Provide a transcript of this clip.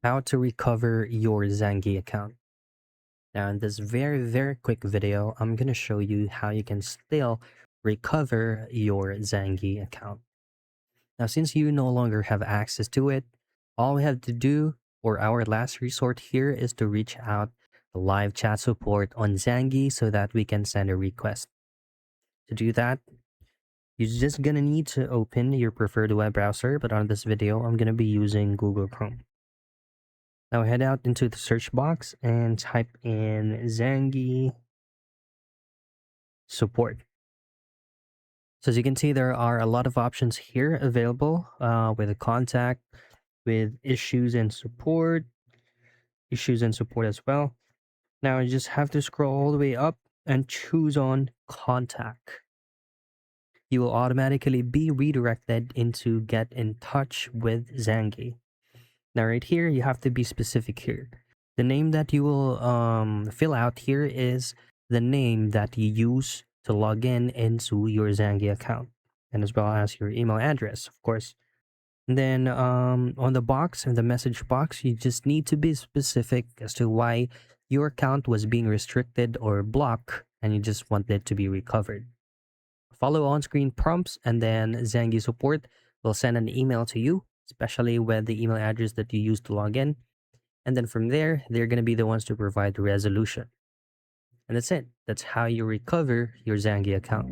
How to recover your Zangi account. Now, in this very quick video, I'm going to show you how you can still recover your Zangi account. Now, since you no longer have access to it, all we have to do, or our last resort here, is to reach out to live chat support on Zangi so that we can send a request. To do that, you're just going to need to open your preferred web browser, but on this video, I'm going to be using Google Chrome. Now head out into the search box and type in Zangi support. So as you can see, there are a lot of options here available with a contact, with issues and support as well. Now you just have to scroll all the way up and choose on contact. You will automatically be redirected into get in touch with Zangi. Now right here, you have to be specific here. The name that you will fill out here is the name that you use to log in into your Zangi account, and as well as your email address, of course. And then on the box, in the message box, you just need to be specific as to why your account was being restricted or blocked, and you just want it to be recovered. Follow on-screen prompts, and then Zangi support will send an email to you, especially with the email address that you use to log in. And then from there, they're going to be the ones to provide the resolution. And that's it. That's how you recover your Zangi account.